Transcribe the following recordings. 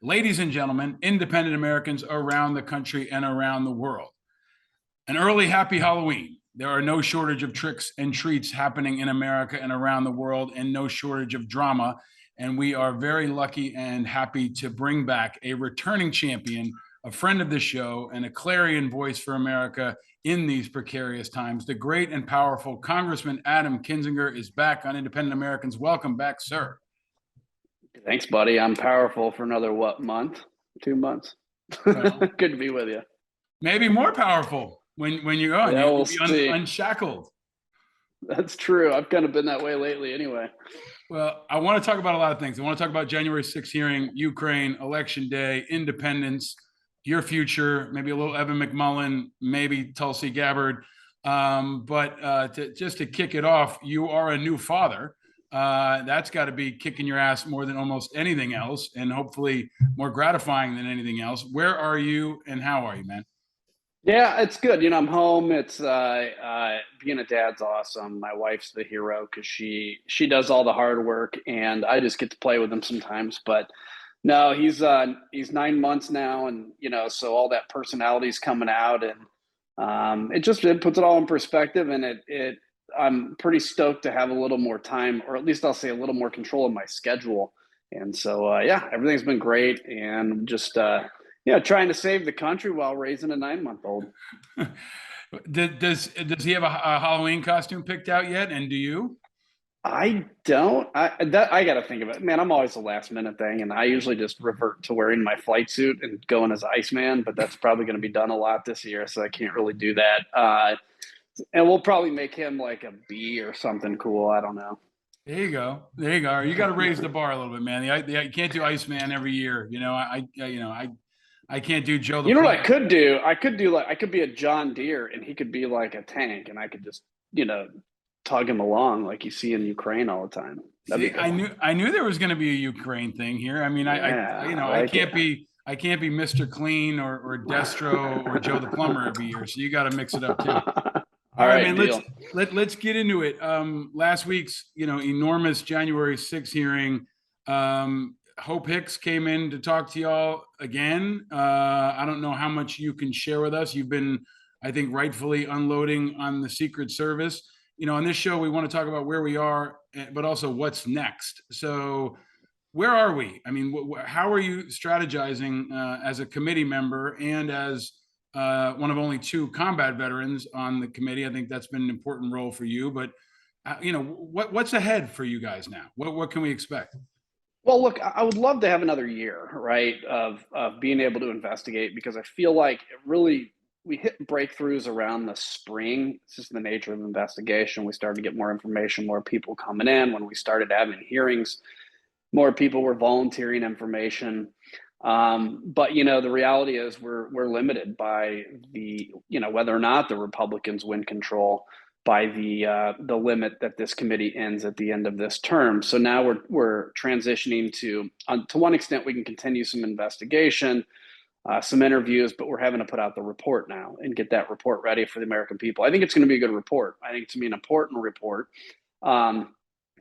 ladies and gentlemen, independent Americans around the country and around the world. An early happy Halloween. There are no shortage of tricks and treats happening in America and around the world, and no shortage of drama. And we are very lucky and happy to bring back a returning champion, a friend of the show, and a clarion voice for America in these precarious times. The great and powerful Congressman Adam Kinzinger is back on Independent Americans. Welcome back, sir. Thanks, buddy. I'm powerful for another, month? 2 months. Well, good to be with you. Maybe more powerful when you're on. Yeah, You'll we'll be unshackled. That's true. I've kind of been that way lately anyway. Well, I want to talk about a lot of things. I want to talk about January 6th hearing, Ukraine, Election Day, independence, your future, maybe a little Evan McMullin, maybe Tulsi Gabbard. Just to kick it off, you are a new father. That's got to be kicking your ass more than almost anything else, and hopefully more gratifying than anything else. Where are you and how are you, man? Yeah, it's good. I'm home. It's being a dad's awesome. My wife's the hero because she does all the hard work, and I just get to play with him sometimes. But no, he's 9 months now, and so all that personality's coming out, and it puts it all in perspective, and I'm pretty stoked to have a little more time, or at least I'll say a little more control of my schedule. And so everything's been great, and just trying to save the country while raising a 9-month-old. Does he have a Halloween costume picked out yet? And do you? I don't. I got to think of it. Man, I'm always a last minute thing, and I usually just revert to wearing my flight suit and going as Iceman, but that's probably going to be done a lot this year, so I can't really do that. And we'll probably make him like a bee or something cool. I don't know. There you go. You got to raise the bar a little bit, man. You can't do Iceman every year. I can't do Joe the. You know what I could do? I could be a John Deere, and he could be like a tank, and I could just tug him along like you see in Ukraine all the time. See, I knew there was going to be a Ukraine thing here. I mean, I can't be Mr. Clean or Destro or Joe the Plumber every year. So you got to mix it up too. All right, man. Let's get into it. Last week's enormous January 6th hearing. Hope Hicks came in to talk to y'all again. I don't know how much you can share with us. You've been, I think, rightfully unloading on the Secret Service. On this show, we want to talk about where we are, but also what's next. So where are we? I mean, how are you strategizing as a committee member and as one of only 2 combat veterans on the committee? I think that's been an important role for you. But, what's ahead for you guys now? What can we expect? Well, look, I would love to have another year, right, of being able to investigate, because I feel like we hit breakthroughs around the spring. It's just the nature of investigation. We started to get more information, more people coming in. When we started having hearings, more people were volunteering information. But the reality is we're limited by the whether or not the Republicans win control, by the limit that this committee ends at the end of this term. So now we're transitioning to one extent we can continue some investigation, some interviews, but we're having to put out the report now and get that report ready for the American people. I think it's going to be a good report. I think it's going to be an important report.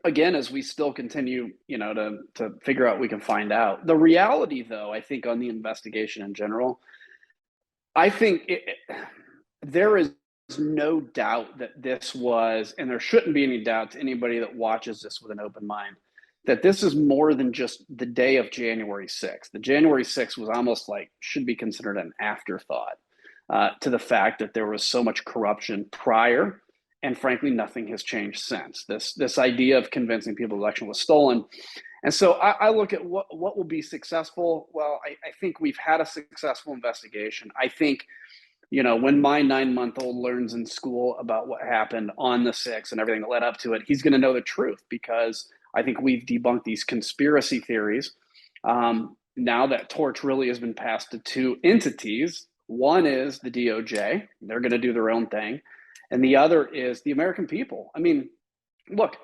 Again, as we still continue, to figure out what we can find out. The reality, though, I think on the investigation in general, I think there is no doubt that this was, and there shouldn't be any doubt to anybody that watches this with an open mind, that this is more than just the day of January 6th. The January 6th was almost should be considered an afterthought to the fact that there was so much corruption prior. And frankly, nothing has changed since. This idea of convincing people the election was stolen. And so I look at what will be successful. Well, I think we've had a successful investigation. I think, when my 9-month-old learns in school about what happened on the 6th and everything that led up to it, he's going to know the truth, because I think we've debunked these conspiracy theories. Now that torch really has been passed to 2 entities. One is the DOJ. They're going to do their own thing. And the other is the American people. I mean, look,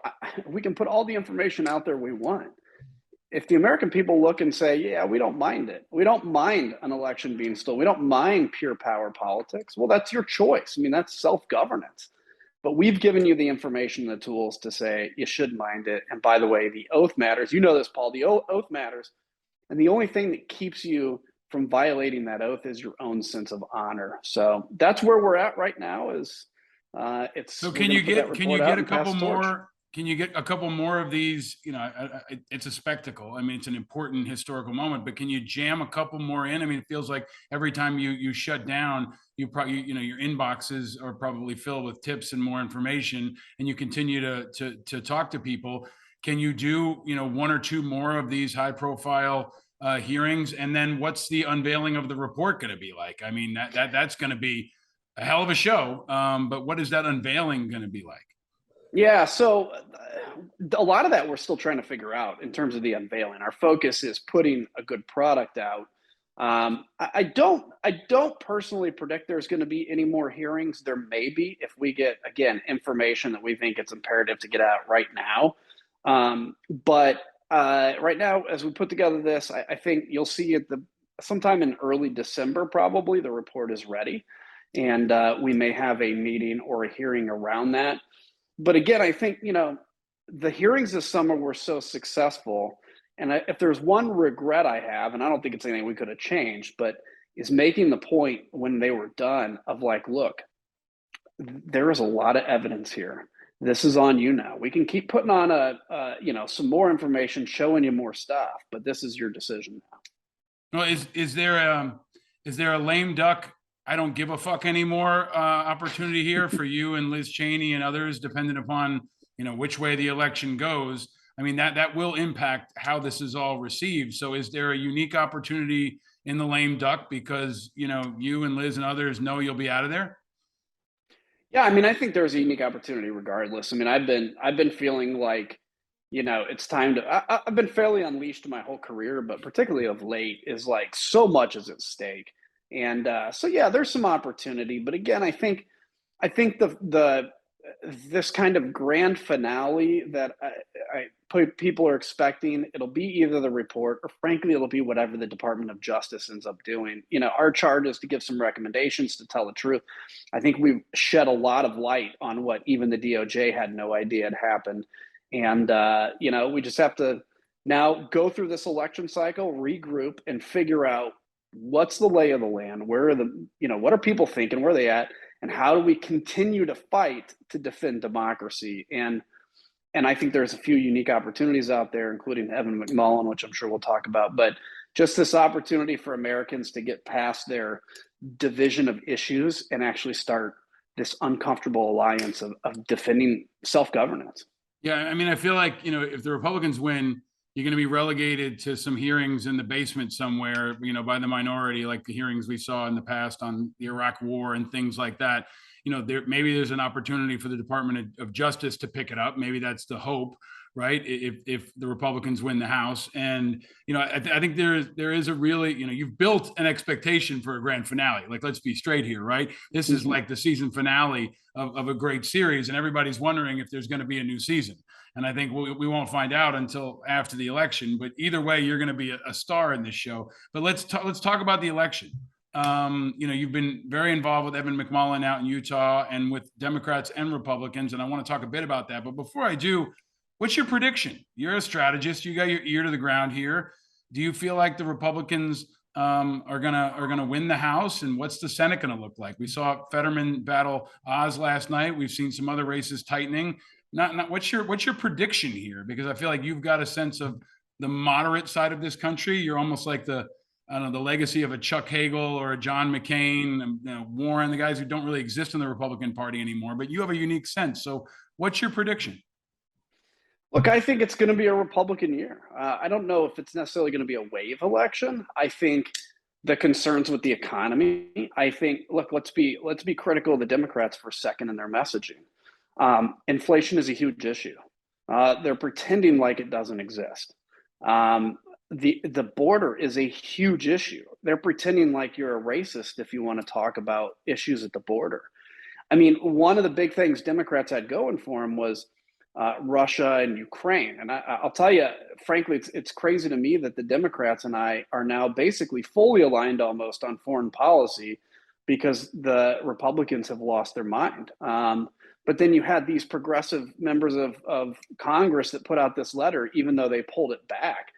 we can put all the information out there we want. If the American people look and say, yeah, we don't mind it. We don't mind an election being stolen. We don't mind pure power politics. Well, that's your choice. I mean, that's self-governance. But we've given you the information, the tools to say you should mind it. And by the way, the oath matters. You know this, Paul. The oath matters. And the only thing that keeps you from violating that oath is your own sense of honor. So that's where we're at right now. So We're going to put that can you report get out a and pass couple the torch. more? Can you get a couple more of these? It's a spectacle. I mean, it's an important historical moment, but can you jam a couple more in? I mean, it feels like every time you shut down, you probably, your inboxes are probably filled with tips and more information, and you continue to talk to people. Can you do, one or two more of these high profile hearings? And then what's the unveiling of the report going to be like? I mean, that's going to be a hell of a show. But what is that unveiling going to be like? Yeah, so a lot of that we're still trying to figure out in terms of the unveiling. Our focus is putting a good product out. I don't personally predict there's going to be any more hearings. There may be if we get, again, information that we think it's imperative to get out right now. But right now, as we put together this, I think you'll see it sometime in early December. Probably the report is ready, and we may have a meeting or a hearing around that. But again, I think, the hearings this summer were so successful. And if there's one regret I have, and I don't think it's anything we could have changed, but is making the point when they were done of like, look, there is a lot of evidence here. This is on you now. We can keep putting on some more information, showing you more stuff, but this is your decision now. Well, is there a lame duck? I don't give a fuck anymore opportunity here for you and Liz Cheney and others, depending upon which way the election goes. I mean, that will impact how this is all received. So, is there a unique opportunity in the lame duck because you and Liz and others know you'll be out of there? Yeah, I mean, I think there's a unique opportunity regardless. I mean, I've been feeling like, it's time to. I've been fairly unleashed my whole career, but particularly of late, is like so much is at stake, and so yeah, there's some opportunity. But again, I think the this kind of grand finale that people are expecting, it'll be either the report or frankly it'll be whatever the Department of Justice ends up doing. Our charge is to give some recommendations, to tell the truth. I think we've shed a lot of light on what even the DOJ had no idea had happened. And we just have to now go through this election cycle, regroup, and figure out what's the lay of the land, where are what are people thinking, where are they at, and how do we continue to fight to defend democracy. And I think there's a few unique opportunities out there, including Evan McMullin, which I'm sure we'll talk about. But just this opportunity for Americans to get past their division of issues and actually start this uncomfortable alliance of defending self-governance. Yeah, I mean, I feel like, if the Republicans win, you're going to be relegated to some hearings in the basement somewhere, by the minority, like the hearings we saw in the past on the Iraq War and things like that. Maybe there's an opportunity for the Department of Justice to pick it up. Maybe that's the hope, right? If the Republicans win the House, and I think there is a really, you've built an expectation for a grand finale. Like, let's be straight here, right? This is like the season finale of a great series, and everybody's wondering if there's going to be a new season. And I think we won't find out until after the election. But either way, you're going to be a star in this show. But let's talk about the election. You've been very involved with Evan McMullin out in Utah and with Democrats and Republicans, and I want to talk a bit about that. But before I do, what's your prediction? You're a strategist. You got your ear to the ground here. Do you feel like the Republicans are gonna win the House, and what's the Senate going to look like? We saw Fetterman battle Oz last night. We've seen some other races tightening. Not what's your prediction here? Because I feel like you've got a sense of the moderate side of this country. You're almost like the legacy of a Chuck Hagel or a John McCain, Warren, the guys who don't really exist in the Republican Party anymore. But you have a unique sense. So, what's your prediction? Look, I think it's going to be a Republican year. I don't know if it's necessarily going to be a wave election. I think the concerns with the economy. I think, look, let's be critical of the Democrats for a second in their messaging. Inflation is a huge issue. They're pretending like it doesn't exist. The border is a huge issue. They're pretending like you're a racist if you want to talk about issues at the border. I mean, one of the big things Democrats had going for them was Russia and Ukraine. And I'll tell you, frankly, it's crazy to me that the Democrats and I are now basically fully aligned almost on foreign policy because the Republicans have lost their mind. But then you had these progressive members of Congress that put out this letter, even though they pulled it back.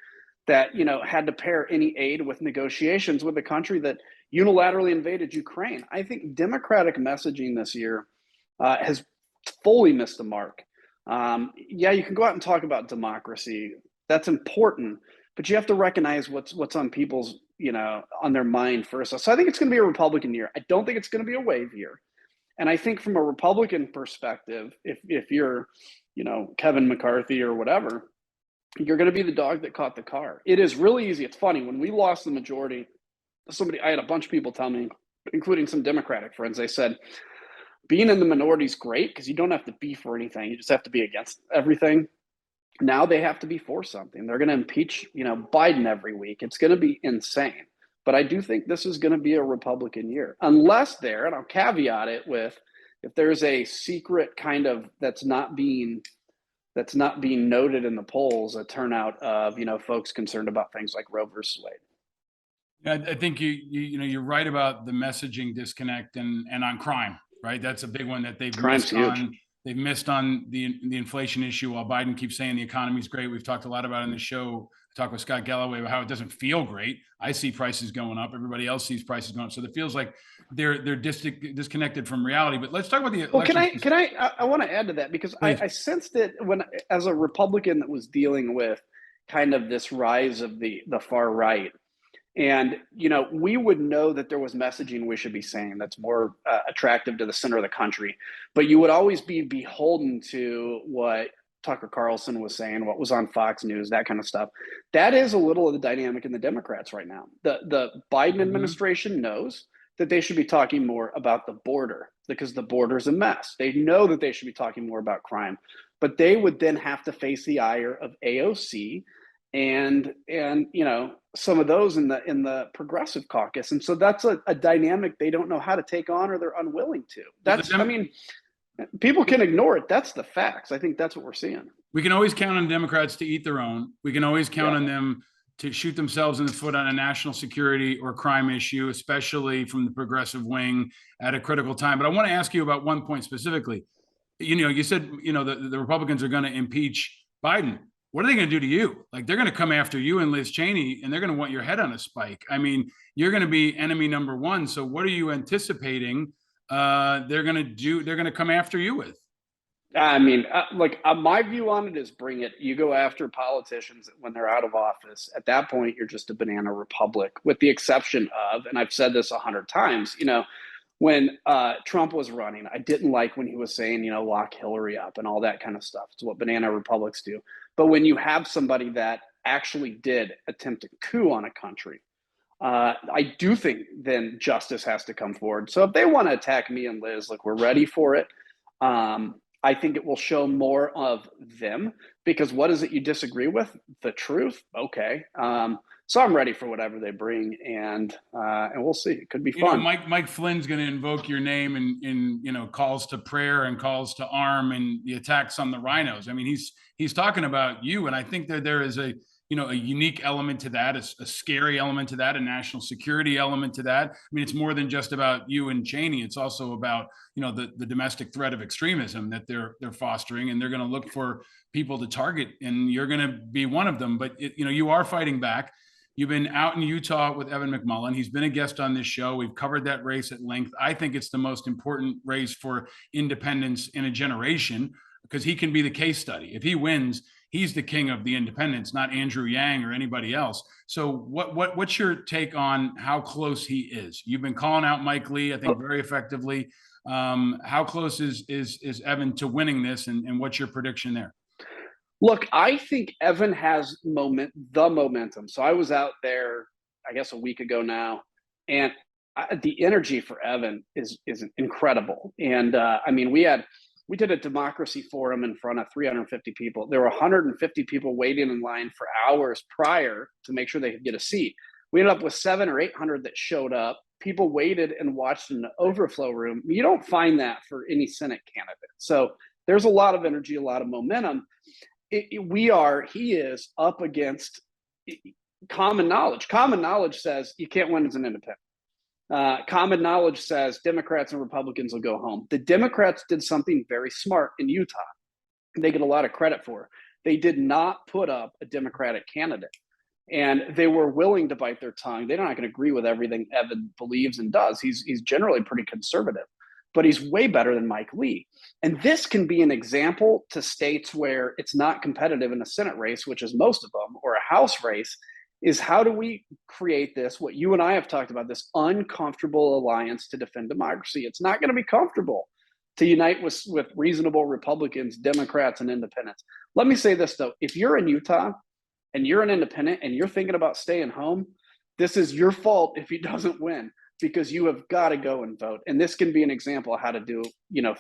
that, had to pair any aid with negotiations with a country that unilaterally invaded Ukraine. I think Democratic messaging this year has fully missed the mark. Yeah, you can go out and talk about democracy. That's important, but you have to recognize what's on people's, on their mind first. So I think it's going to be a Republican year. I don't think it's going to be a wave year. And I think from a Republican perspective, if you're, Kevin McCarthy or whatever, you're going to be the dog that caught the car. It is really easy. It's funny, when we lost the majority, I had a bunch of people tell me, including some Democratic friends, they said, being in the minority is great because you don't have to be for anything. You just have to be against everything. Now they have to be for something. They're going to impeach, Biden every week. It's going to be insane. But I do think this is going to be a Republican year, unless and I'll caveat it with, if there's a secret kind of that's not being noted in the polls, a turnout of, folks concerned about things like Roe versus Wade. Yeah, I think you're right about the messaging disconnect and on crime, right? That's a big one that they've missed on. They've missed on the inflation issue, while Biden keeps saying the economy's great. We've talked a lot about it in the show. I talked with Scott Galloway about how it doesn't feel great. I see prices going up. Everybody else sees prices going up. So it feels like they're disconnected from reality. But let's talk about the election. Well, I want to add to that, because I sensed it when, as a Republican that was dealing with kind of this rise of the far right. And, we would know that there was messaging we should be saying that's more attractive to the center of the country. But you would always be beholden to what Tucker Carlson was saying, what was on Fox News, that kind of stuff. That is a little of the dynamic in the Democrats right now. The Biden administration knows that they should be talking more about the border, because the border's a mess. They know that they should be talking more about crime, but they would then have to face the ire of AOC and some of those in the progressive caucus. And so that's a dynamic they don't know how to take on, or they're unwilling to. People can ignore it. That's the facts. I think that's what we're seeing. We can always count on Democrats to eat their own. We can always count on them to shoot themselves in the foot on a national security or crime issue, especially from the progressive wing at a critical time. But I want to ask you about one point specifically. You said, the Republicans are going to impeach Biden. What are they going to do to you? Like, they're going to come after you and Liz Cheney, and they're going to want your head on a spike. I mean, you're going to be enemy number one. So what are you anticipating they're going to come after you with? My view on it is, bring it. You go after politicians when they're out of office. At that point, you're just a banana republic, with the exception of, and I've said this 100 times, when Trump was running, I didn't like when he was saying, lock Hillary up and all that kind of stuff. It's what banana republics do. But when you have somebody that actually did attempt a coup on a country, I do think then justice has to come forward. So if they want to attack me and Liz, look, we're ready for it. I think it will show more of them, because what is it you disagree with? The truth? Okay. So I'm ready for whatever they bring, and we'll see. It could be fun. Mike Flynn's going to invoke your name in calls to prayer and calls to arm and the attacks on the rhinos. I mean, he's talking about you, and I think that there is a unique element to that, a scary element to that, a national security element to that. I mean, it's more than just about you and Cheney. It's also about, the domestic threat of extremism that they're fostering, and they're going to look for people to target, and you're going to be one of them. But you are fighting back. You've been out in Utah with Evan McMullin. He's been a guest on this show. We've covered that race at length. I think it's the most important race for independents in a generation, because he can be the case study. If he wins, he's the king of the independents, not Andrew Yang or anybody else. So what's your take on how close he is? You've been calling out Mike Lee, I think, very effectively. How close is Evan to winning this, and what's your prediction there? Look, I think Evan has the momentum. So I was out there, I guess, a week ago now, and the energy for Evan is incredible. And we did a democracy forum in front of 350 people. There were 150 people waiting in line for hours prior to make sure they could get a seat. We ended up with 700 or 800 that showed up. People waited and watched in the overflow room. You don't find that for any Senate candidate. So there's a lot of energy, a lot of momentum. He is up against common knowledge. Common knowledge says you can't win as an independent. Common knowledge says Democrats and Republicans will go home. The Democrats did something very smart in Utah. They get a lot of credit for. They did not put up a Democratic candidate. and they were willing to bite their tongue. They're not going to agree with everything Evan believes and does. He's generally pretty conservative, but he's way better than Mike Lee. And this can be an example to states where it's not competitive in a Senate race, which is most of them, or a House race, is how do we create this, what you and I have talked about, this uncomfortable alliance to defend democracy? It's not going to be comfortable to unite with reasonable Republicans, Democrats, and independents. Let me say this, though. If you're in Utah and you're an independent and you're thinking about staying home, this is your fault if he doesn't win, because you have got to go and vote. And this can be an example of how to do,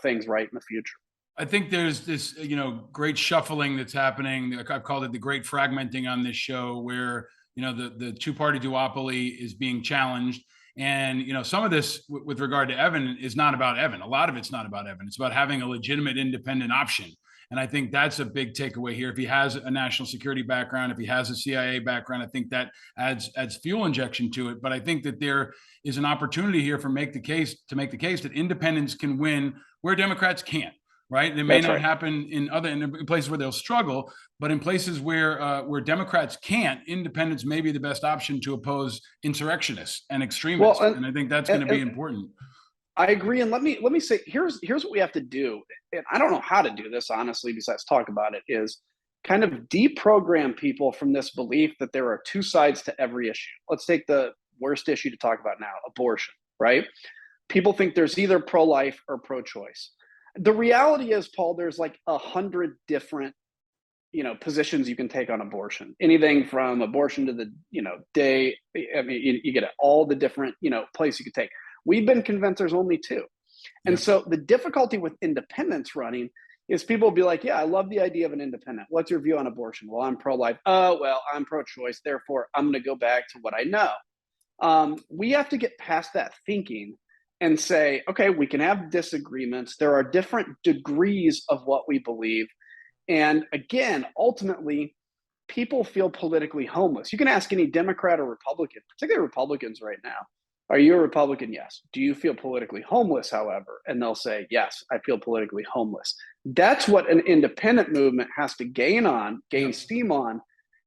things right in the future. I think there's this, great shuffling that's happening. I've called it the great fragmenting on this show, where, the two-party duopoly is being challenged. And, some of this with regard to Evan is not about Evan. A lot of it's not about Evan. It's about having a legitimate independent option. And I think that's a big takeaway here. If he has a national security background, if he has a CIA background, I think that adds fuel injection to it. But I think that there is an opportunity here to make the case that independents can win where Democrats can't. Right? It may not happen in places where they'll struggle, but in places where Democrats can't, independents may be the best option to oppose insurrectionists and extremists. Well, and I think that's going to be important. I agree. And let me say, here's what we have to do. And I don't know how to do this, honestly, besides talk about it, is kind of deprogram people from this belief that there are two sides to every issue. Let's take the worst issue to talk about now, abortion, right? People think there's either pro-life or pro-choice. The reality is, Paul, there's like 100 different, positions you can take on abortion. Anything from abortion to the, day. I mean, you get it, all the different, places you could take. We've been convinced there's only two. And so the difficulty with independents running is people will be like, yeah, I love the idea of an independent. What's your view on abortion? Well, I'm pro-life. Oh, well, I'm pro-choice. Therefore, I'm going to go back to what I know. We have to get past that thinking and say, okay, we can have disagreements. There are different degrees of what we believe. And again, ultimately, people feel politically homeless. You can ask any Democrat or Republican, particularly Republicans right now. Are you a Republican? Yes. Do you feel politically homeless, however? And they'll say, yes, I feel politically homeless. That's what an independent movement has to gain steam on,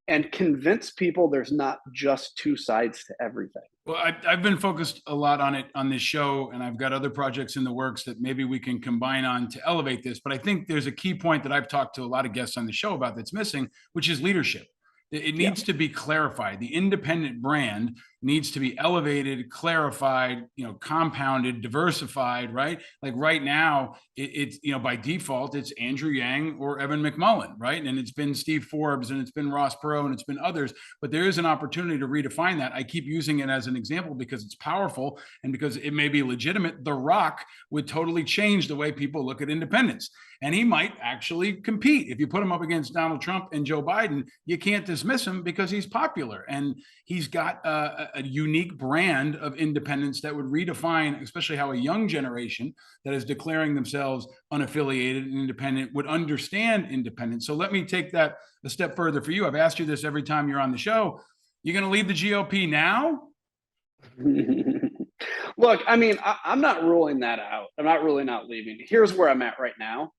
and convince people there's not just two sides to everything. Well, I've been focused a lot on it on this show, and I've got other projects in the works that maybe we can combine on to elevate this. But I think there's a key point that I've talked to a lot of guests on the show about that's missing, which is leadership. It needs to be clarified. The independent brand needs to be elevated, clarified, compounded, diversified, right? Like right now, it's, by default, it's Andrew Yang or Evan McMullin, right? And it's been Steve Forbes and it's been Ross Perot and it's been others, but there is an opportunity to redefine that. I keep using it as an example because it's powerful and because it may be legitimate. The Rock would totally change the way people look at independence. And he might actually compete. If you put him up against Donald Trump and Joe Biden, you can't dismiss him because he's popular. And he's got a unique brand of independence that would redefine, especially how a young generation that is declaring themselves unaffiliated and independent would understand independence. So let me take that a step further for you. I've asked you this every time you're on the show. You're going to leave the GOP now? Look, I mean, I'm not ruling that out. I'm not really not leaving. Here's where I'm at right now.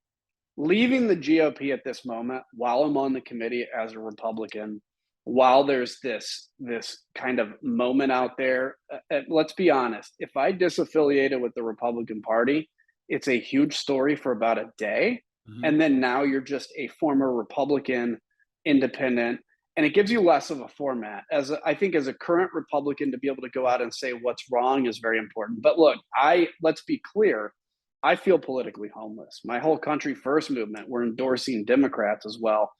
Leaving the GOP at this moment, while I'm on the committee as a Republican, while there's this kind of moment out there, let's be honest, if I disaffiliated with the Republican Party, it's a huge story for about a day. Mm-hmm. And then now you're just a former Republican independent, and it gives you less of a format. I think as a current Republican, to be able to go out and say what's wrong is very important. But look, let's be clear, I feel politically homeless. My whole Country First movement, we're endorsing Democrats as well.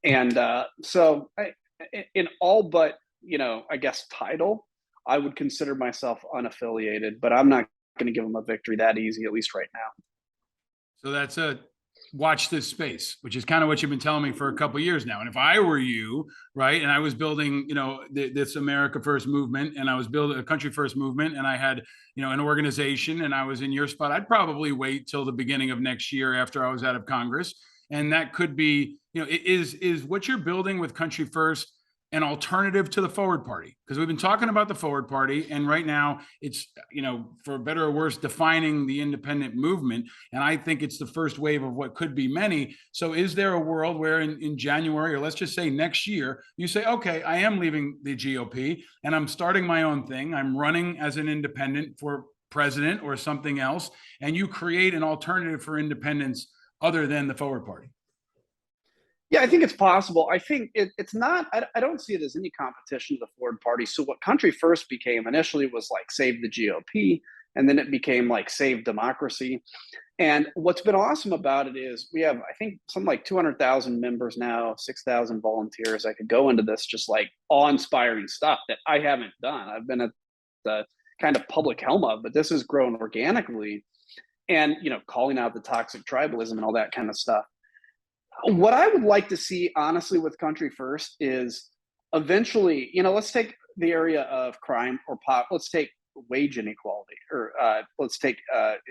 And so in all but, I guess title, I would consider myself unaffiliated, but I'm not going to give them a victory that easy, at least right now. So that's watch this space, which is kind of what you've been telling me for a couple of years now. And if I were you, right, and I was building, this America First movement, and I was building a Country First movement, and I had, an organization, and I was in your spot, I'd probably wait till the beginning of next year after I was out of Congress. And that could be, is what you're building with Country First an alternative to the forward party, because we've been talking about the forward party, and right now it's, for better or worse, defining the independent movement, and I think it's the first wave of what could be many. So is there a world where in January, or let's just say next year, you say, okay, I am leaving the GOP and I'm starting my own thing, I'm running as an independent for president or something else, and you create an alternative for independence other than the forward party? Yeah, I think it's possible. I think it's not, I don't see it as any competition to the Ford party. So, what Country First became initially was like Save the GOP, and then it became like Save Democracy. And what's been awesome about it is we have, I think, something like 200,000 members now, 6,000 volunteers. I could go into this just like awe inspiring stuff that I haven't done. I've been at the kind of public helm of, but this has grown organically, and, calling out the toxic tribalism and all that kind of stuff. What I would like to see, honestly, with Country First is eventually, let's take the area of crime or let's take wage inequality, or let's take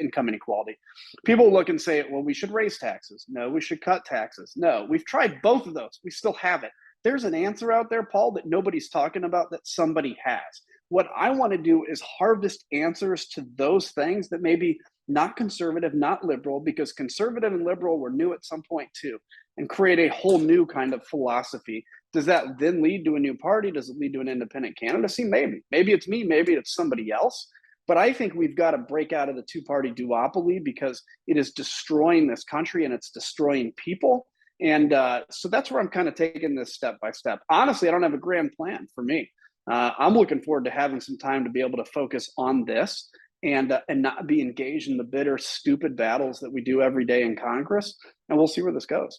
income inequality. People look and say, well, we should raise taxes. No, we should cut taxes. No, we've tried both of those. We still haven't. There's an answer out there, Paul, that nobody's talking about that somebody has. What I want to do is harvest answers to those things that maybe not conservative, not liberal, because conservative and liberal were new at some point too, and create a whole new kind of philosophy. Does that then lead to a new party? Does it lead to an independent candidacy? Maybe. Maybe it's me, maybe it's somebody else. But I think we've got to break out of the two-party duopoly, because it is destroying this country and it's destroying people. And so that's where I'm kind of taking this step by step. Honestly, I don't have a grand plan for me. I'm looking forward to having some time to be able to focus on this, and not be engaged in the bitter, stupid battles that we do every day in Congress. And we'll see where this goes.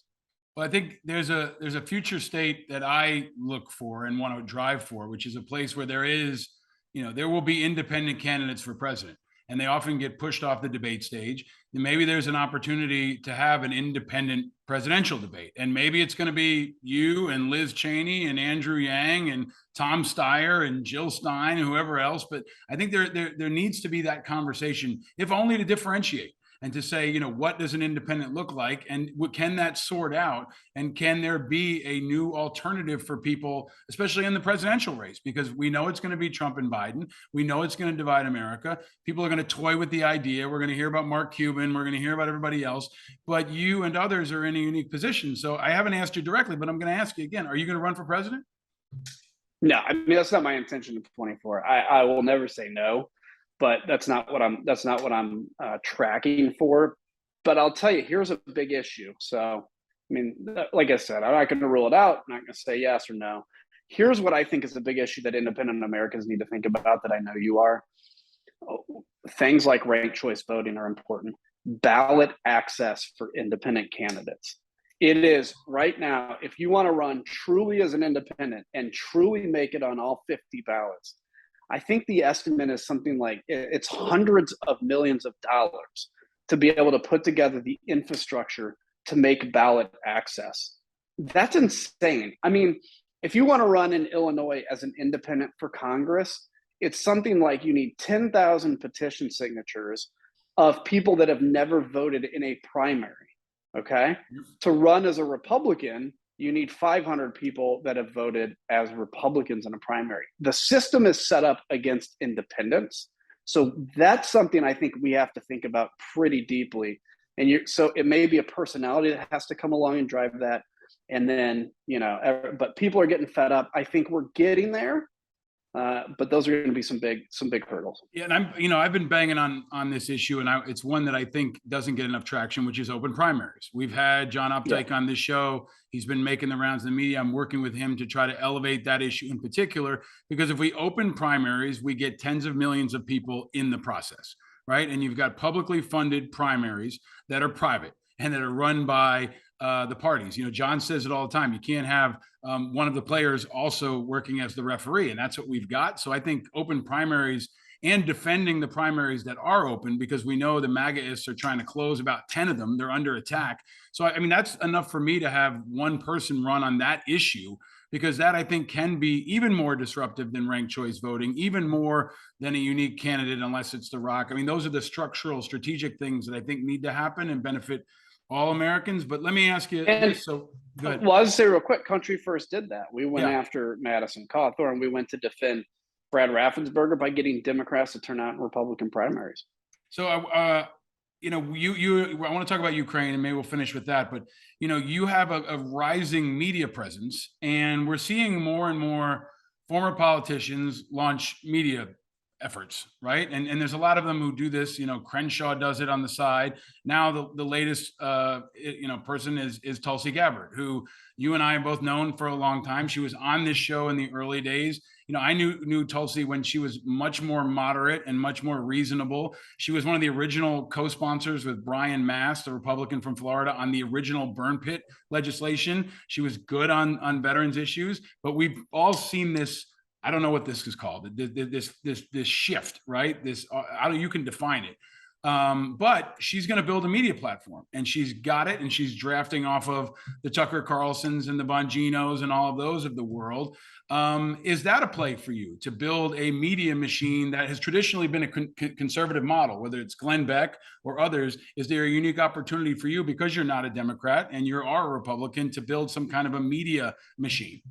Well, I think there's a future state that I look for and want to drive for, which is a place where there will be independent candidates for president, and they often get pushed off the debate stage. And maybe there's an opportunity to have an independent presidential debate, and maybe it's going to be you and Liz Cheney and Andrew Yang and Tom Steyer and Jill Stein, whoever else. But I think there needs to be that conversation, if only to differentiate and to say, what does an independent look like, and can that sort out, and can there be a new alternative for people, especially in the presidential race? Because we know it's going to be Trump and Biden. We know it's going to divide America. People are going to toy with the idea. We're going to hear about Mark Cuban. We're going to hear about everybody else. But you and others are in a unique position. So I haven't asked you directly, but I'm going to ask you again. Are you going to run for president? No, I mean, that's not my intention in 24. I will never say no, but that's not what I'm tracking for. But I'll tell you, here's a big issue. So, I mean, like I said, I'm not going to rule it out. I'm not going to say yes or no. Here's what I think is a big issue that independent Americans need to think about, that I know you are. Things like ranked choice voting are important. Ballot access for independent candidates. It is right now, if you want to run truly as an independent and truly make it on all 50 ballots, I think the estimate is something like it's hundreds of millions of dollars to be able to put together the infrastructure to make ballot access. That's insane. I mean, if you want to run in Illinois as an independent for Congress, it's something like you need 10,000 petition signatures of people that have never voted in a primary. Okay. To run as a Republican, you need 500 people that have voted as Republicans in a primary. The system is set up against independents. So that's something I think we have to think about pretty deeply. And so it may be a personality that has to come along and drive that. And then, but people are getting fed up. I think we're getting there. But those are going to be some big hurdles. Yeah, and I've been banging on this issue, and it's one that I think doesn't get enough traction, which is open primaries. We've had John Updike on this show. He's been making the rounds in the media. I'm working with him to try to elevate that issue in particular, because if we open primaries, we get tens of millions of people in the process, right? And you've got publicly funded primaries that are private and that are run by the parties. John says it all the time. You can't have one of the players also working as the referee, and that's what we've got. So I think open primaries and defending the primaries that are open, because we know the MAGAists are trying to close about 10 of them. They're under attack. So, I mean, that's enough for me to have one person run on that issue, because that, I think, can be even more disruptive than ranked choice voting, even more than a unique candidate, unless it's The Rock. I mean, those are the structural, strategic things that I think need to happen and benefit all Americans. But let me ask you this. So good. Well, I'll just say real quick, Country First did that. We went Yeah. after Madison Cawthorn. We went to defend Brad Raffensperger by getting Democrats to turn out in Republican primaries. So, you know, I want to talk about Ukraine, and maybe we'll finish with that. But you know, you have a rising media presence, and we're seeing more and more former politicians launch media efforts, right? And there's a lot of them who do this. You know, Crenshaw does it on the side. Now the latest you know, person is Tulsi Gabbard, who you and I have both known for a long time. She was on this show in the early days. You know, I knew Tulsi when she was much more moderate and much more reasonable. She was one of the original co-sponsors with Brian Mast, the Republican from Florida, on the original burn pit legislation. She was good on veterans issues, but we've all seen this. I don't know what this is called. This shift, right? This you can define it. But she's going to build a media platform, and she's got it, and she's drafting off of the Tucker Carlsons and the Bonginos and all of those of the world. Is that a play for you to build a media machine that has traditionally been a conservative model, whether it's Glenn Beck or others? Is there a unique opportunity for you, because you're not a Democrat and you are a Republican, to build some kind of a media machine?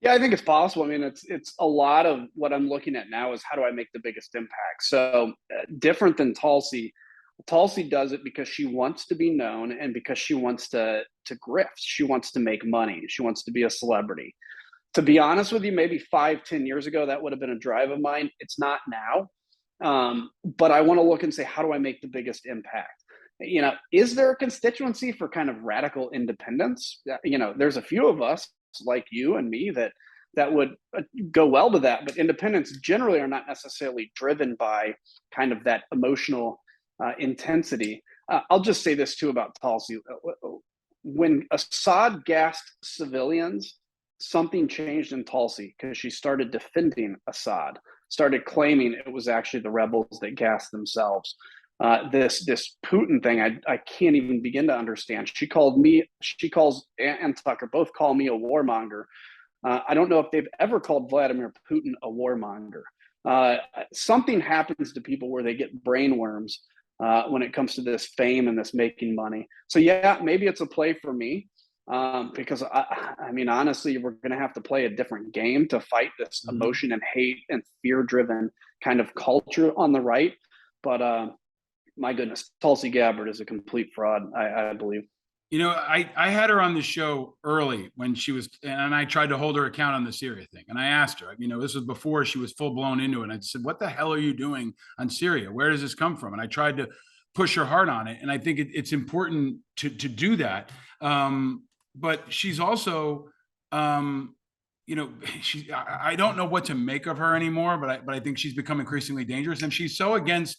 Yeah, I think it's possible. I mean, it's a lot of what I'm looking at now is how do I make the biggest impact? So different than Tulsi. Tulsi does it because she wants to be known and because she wants to grift. She wants to make money. She wants to be a celebrity. To be honest with you, maybe 5, 10 years ago, that would have been a drive of mine. It's not now. But I want to look and say, how do I make the biggest impact? You know, is there a constituency for kind of radical independence? You know, there's a few of us like you and me that would go well to that, but independents generally are not necessarily driven by kind of that emotional intensity. I'll just say this too about Tulsi. When Assad gassed civilians, something changed in Tulsi because she started defending Assad, started claiming it was actually the rebels that gassed themselves. This Putin thing, I can't even begin to understand. She calls and Tucker both call me a warmonger. I don't know if they've ever called Vladimir Putin a warmonger. Something happens to people where they get brainworms when it comes to this fame and this making money. So yeah, maybe it's a play for me. Because I mean, honestly, we're going to have to play a different game to fight this emotion and hate and fear-driven kind of culture on the right. But my goodness, Tulsi Gabbard is a complete fraud, I believe. You know, I had her on the show early when she was, and I tried to hold her account on the Syria thing. And I asked her, you know, this was before she was full blown into it. And I said, what the hell are you doing on Syria? Where does this come from? And I tried to push her hard on it. And I think it's important to do that. But she's also, you know, I don't know what to make of her anymore, but I think she's become increasingly dangerous. And she's so against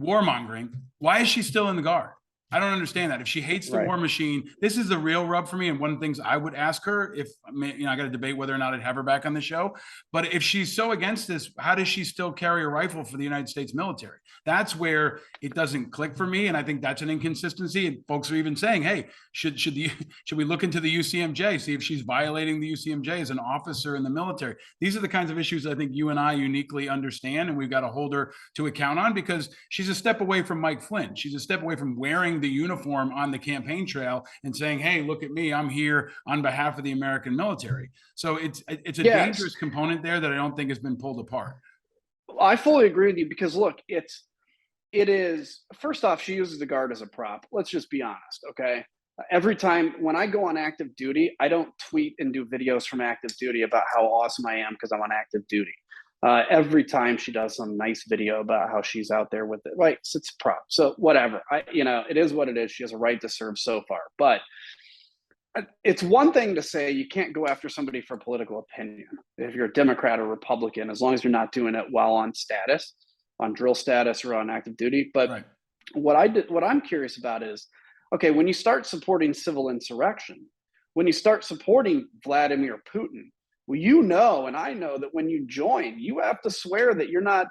warmongering. Why is she still in the Guard? I don't understand that. If she hates the war machine, this is the real rub for me. And one of the things I would ask her, if you know, I got to debate whether or not I'd have her back on the show. But if she's so against this, how does she still carry a rifle for the United States military? That's where it doesn't click for me. And I think that's an inconsistency. And folks are even saying, hey, should we look into the UCMJ, see if she's violating the UCMJ as an officer in the military? These are the kinds of issues I think you and I uniquely understand, and we've got to hold her to account on, because she's a step away from Mike Flynn. She's a step away from wearing the uniform on the campaign trail and saying, hey, look at me, I'm here on behalf of the American military. So it's a dangerous component there that I don't think has been pulled apart. I fully agree with you, because look, it is, first off, she uses the Guard as a prop. Let's just be honest, okay? Every time when I go on active duty, I don't tweet and do videos from active duty about how awesome I am because I'm on active duty. Every time she does some nice video about how she's out there with it, right? So it's a prop. So whatever, you know, it is what it is. She has a right to serve so far, but it's one thing to say you can't go after somebody for political opinion if you're a Democrat or Republican, as long as you're not doing it while on status, on drill status or on active duty. But what I'm curious about is, okay, when you start supporting civil insurrection, when you start supporting Vladimir Putin, well, you know, and I know that when you join, you have to swear that you're not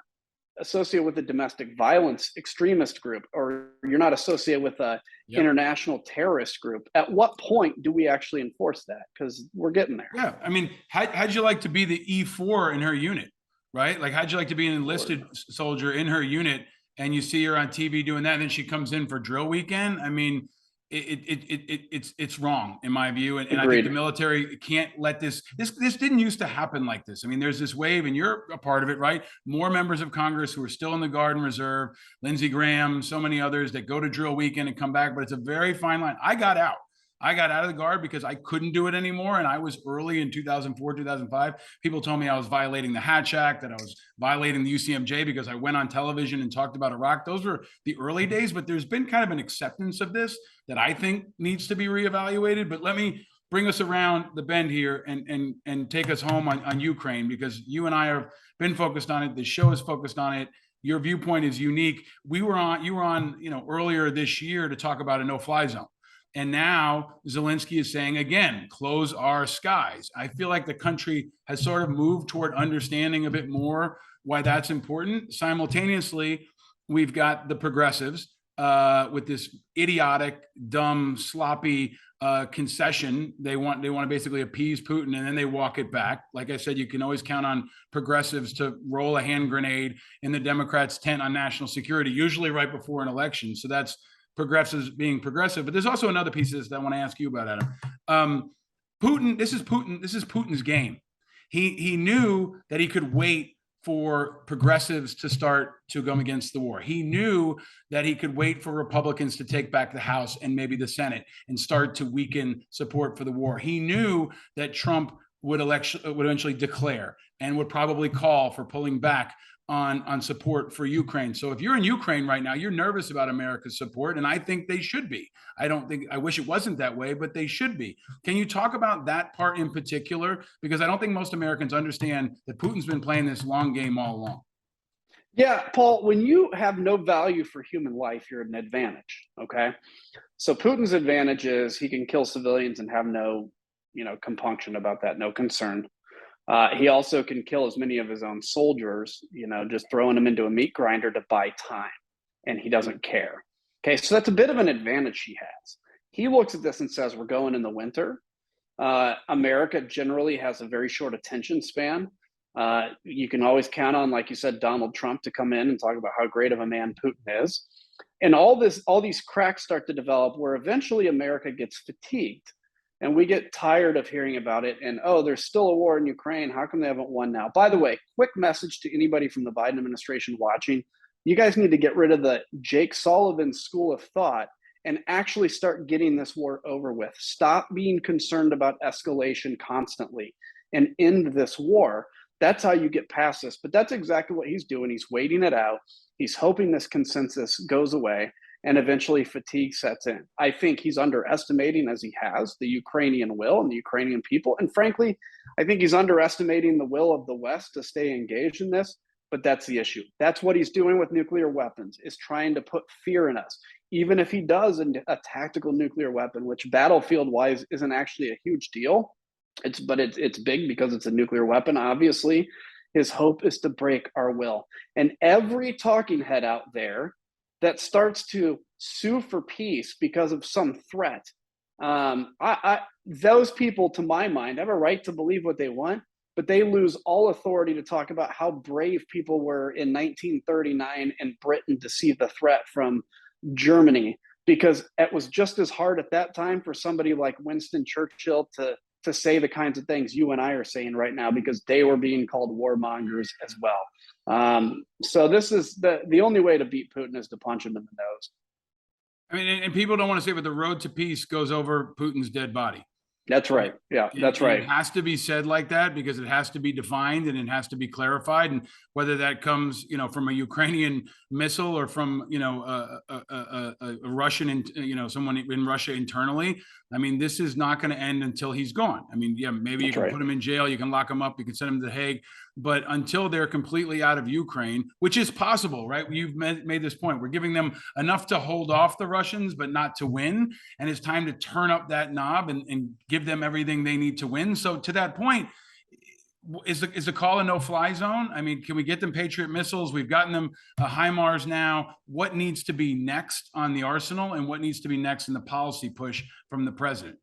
associated with a domestic violence extremist group, or you're not associated with a international terrorist group. At what point do we actually enforce that? Because we're getting there. Yeah, I mean, how'd you like to be the E4 in her unit, right? Like, how'd you like to be an enlisted soldier in her unit, and you see her on TV doing that, and then she comes in for drill weekend? I mean, it's wrong in my view, and I think Agreed. the military can't let this didn't used to happen like this. I mean, there's this wave, and you're a part of it, right? More members of Congress who are still in the Guard and Reserve, Lindsey Graham, so many others that go to drill weekend and come back, but it's a very fine line. I got out of the Guard because I couldn't do it anymore. And I was early in 2004, 2005. People told me I was violating the Hatch Act, that I was violating the UCMJ because I went on television and talked about Iraq. Those were the early days, but there's been kind of an acceptance of this that I think needs to be reevaluated. But let me bring us around the bend here and take us home on Ukraine, because you and I have been focused on it. The show is focused on it. Your viewpoint is unique. You were on, earlier this year to talk about a no-fly zone. And now Zelensky is saying, again, close our skies. I feel like the country has sort of moved toward understanding a bit more why that's important. Simultaneously, we've got the progressives with this idiotic, dumb, sloppy concession. They want to basically appease Putin, and then they walk it back. Like I said, you can always count on progressives to roll a hand grenade in the Democrats' tent on national security, usually right before an election. So that's progressives being progressive. But there's also another piece of this that I want to ask you about, Adam. Putin, this is Putin's game. He knew that he could wait for progressives to start to go against the war. He knew that he could wait for Republicans to take back the House and maybe the Senate and start to weaken support for the war. He knew that Trump would eventually declare and would probably call for pulling back on support for Ukraine. So if you're in Ukraine right now, you're nervous about America's support, and I think they should be. I wish it wasn't that way, but they should be. Can you talk about that part in particular? Because I don't think most Americans understand that Putin's been playing this long game all along. Yeah, Paul, when you have no value for human life, you're at an advantage. Okay. So Putin's advantage is he can kill civilians and have no, compunction about that, no concern. He also can kill as many of his own soldiers, just throwing them into a meat grinder to buy time, and he doesn't care. Okay, so that's a bit of an advantage he has. He looks at this and says, we're going in the winter. America generally has a very short attention span. You can always count on, like you said, Donald Trump to come in and talk about how great of a man Putin is. And all these cracks start to develop where eventually America gets fatigued. And we get tired of hearing about it. And, oh, there's still a war in Ukraine. How come they haven't won now? By the way, quick message to anybody from the Biden administration watching. You guys need to get rid of the Jake Sullivan school of thought and actually start getting this war over with. Stop being concerned about escalation constantly and end this war. That's how you get past this. But that's exactly what he's doing. He's waiting it out. He's hoping this consensus goes away, and eventually fatigue sets in. I think he's underestimating, as he has, the Ukrainian will and the Ukrainian people. And frankly, I think he's underestimating the will of the West to stay engaged in this. But that's the issue. That's what he's doing with nuclear weapons, is trying to put fear in us. Even if he does a tactical nuclear weapon, which battlefield-wise isn't actually a huge deal, it's big because it's a nuclear weapon, obviously. His hope is to break our will. And every talking head out there that starts to sue for peace because of some threat, those people, to my mind, have a right to believe what they want, but they lose all authority to talk about how brave people were in 1939 in Britain to see the threat from Germany, because it was just as hard at that time for somebody like Winston Churchill to say the kinds of things you and I are saying right now, because they were being called warmongers as well. So this is the only way to beat Putin is to punch him in the nose. I mean, and people don't want to say, but the road to peace goes over Putin's dead body. That's right. Yeah, that's right. It has to be said like that because it has to be defined and it has to be clarified. And whether that comes, from a Ukrainian missile or from, a Russian, someone in Russia internally. I mean, this is not going to end until he's gone. I mean, yeah, maybe you can put him in jail, you can lock him up, you can send him to The Hague, but until they're completely out of Ukraine, which is possible, right? You've made this point. We're giving them enough to hold off the Russians, but not to win. And it's time to turn up that knob and give them everything they need to win. So to that point, is the call a no-fly zone? I mean, can we get them Patriot missiles? We've gotten them HIMARS now. What needs to be next on the arsenal, and what needs to be next in the policy push from the president?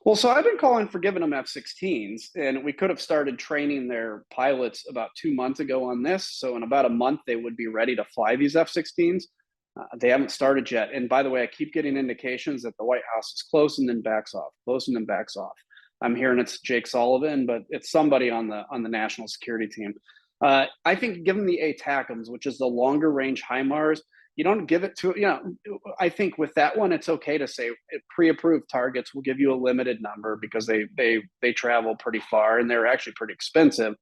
Well, so I've been calling for giving them F-16s, and we could have started training their pilots about 2 months ago on this. So in about a month, they would be ready to fly these F-16s. They haven't started yet. And by the way, I keep getting indications that the White House is close and then backs off, close and then backs off. I'm hearing it's Jake Sullivan, but it's somebody on the national security team. I think given the ATACMS, which is the longer range HIMARS, you don't give it to, I think with that one, it's okay to say pre-approved targets will give you a limited number because they travel pretty far and they're actually pretty expensive.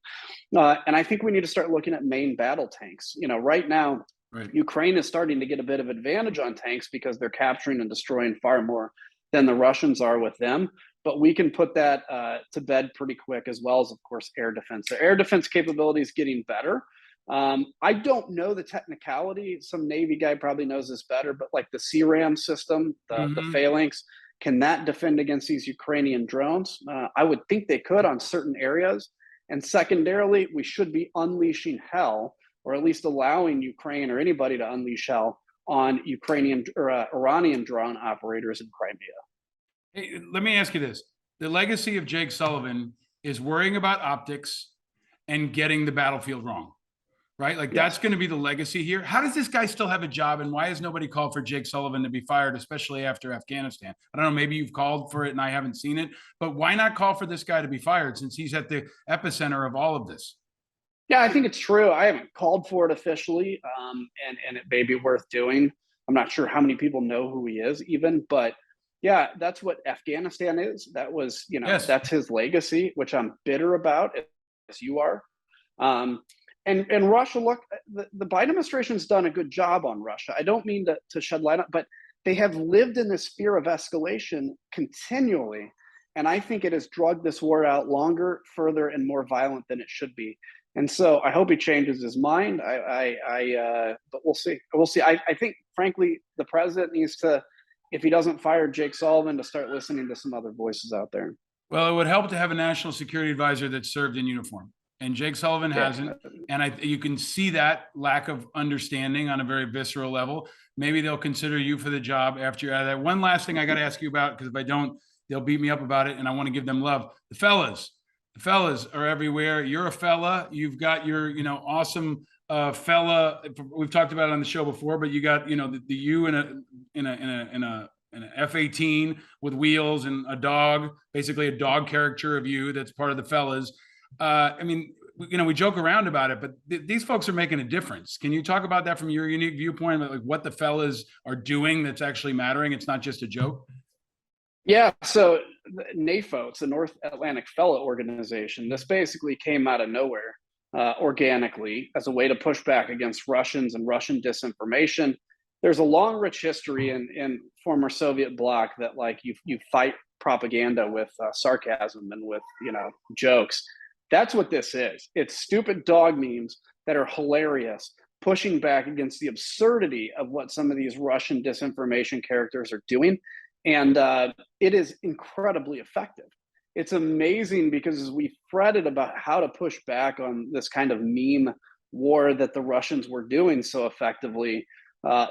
And I think we need to start looking at main battle tanks. Right now, right, Ukraine is starting to get a bit of advantage on tanks because they're capturing and destroying far more than the Russians are with them. But we can put that to bed pretty quick, as well as, of course, air defense. The air defense capability is getting better. I don't know the technicality. Some Navy guy probably knows this better, but like the CRAM system, the phalanx, can that defend against these Ukrainian drones? I would think they could on certain areas. And secondarily, we should be unleashing hell, or at least allowing Ukraine or anybody to unleash hell on Ukrainian or Iranian drone operators in Crimea. Hey, let me ask you this. The legacy of Jake Sullivan is worrying about optics and getting the battlefield wrong, right? Like, that's going to be the legacy here. How does this guy still have a job, and why has nobody called for Jake Sullivan to be fired, especially after Afghanistan? I don't know, maybe you've called for it and I haven't seen it, but why not call for this guy to be fired since he's at the epicenter of all of this? Yeah, I think it's true. I haven't called for it officially, and it may be worth doing. I'm not sure how many people know who he is even, but yeah, that's what Afghanistan is. That was, that's his legacy, which I'm bitter about, as you are. And Russia, look, the Biden administration's done a good job on Russia. I don't mean to shed light on, but they have lived in this fear of escalation continually. And I think it has drugged this war out longer, further, and more violent than it should be. And so I hope he changes his mind. But we'll see. We'll see. I think, frankly, the president needs to, if he doesn't fire Jake Sullivan, to start listening to some other voices out there. Well, it would help to have a national security advisor that served in uniform, and Jake Sullivan hasn't. And you can see that lack of understanding on a very visceral level. Maybe they'll consider you for the job after you're out of that. One last thing I got to ask you about, because if I don't, they'll beat me up about it, and I want to give them love. The fellas are everywhere. You're a fella. You've got your, awesome fella. We've talked about it on the show before, but you got, the you in an F-18 with wheels and a dog, basically a dog character of you that's part of the fellas. We joke around about it, but these folks are making a difference. Can you talk about that from your unique viewpoint, about like what the fellas are doing that's actually mattering? It's not just a joke. Yeah, so NAFO, it's the North Atlantic Fellow Organization. This basically came out of nowhere organically as a way to push back against Russians and Russian disinformation. There's a long, rich history in former Soviet bloc that, like, you fight propaganda with sarcasm and with jokes. That's what this is. It's stupid dog memes that are hilarious, pushing back against the absurdity of what some of these Russian disinformation characters are doing. And it is incredibly effective. It's amazing because as we fretted about how to push back on this kind of meme war that the Russians were doing so effectively,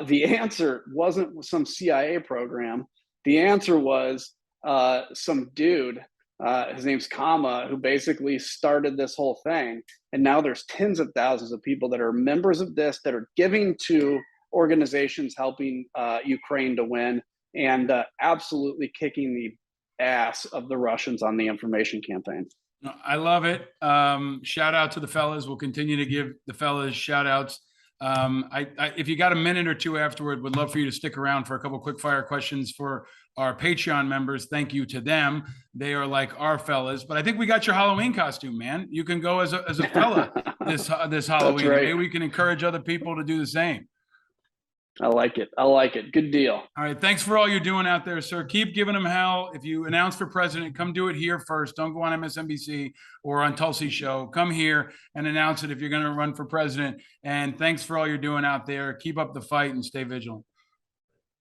the answer wasn't some CIA program. The answer was some dude, his name's Kama, who basically started this whole thing. And now there's tens of thousands of people that are members of this, that are giving to organizations helping Ukraine to win, and absolutely kicking the ass of the Russians on the information campaign. I love it. Shout out to the fellas. We'll continue to give the fellas shout outs. If you got a minute or two afterward, would love for you to stick around for a couple quick fire questions for our Patreon members. Thank you to them. They are like our fellas. But I think we got your Halloween costume, man. You can go as a fella this Halloween. Right. Maybe we can encourage other people to do the same. I like it. I like it. Good deal. All right. Thanks for all you're doing out there, sir. Keep giving them hell. If you announce for president, come do it here first. Don't go on MSNBC or on Tulsi's show. Come here and announce it if you're going to run for president. And thanks for all you're doing out there. Keep up the fight and stay vigilant.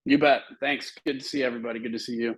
You bet. Thanks. Good to see everybody. Good to see you.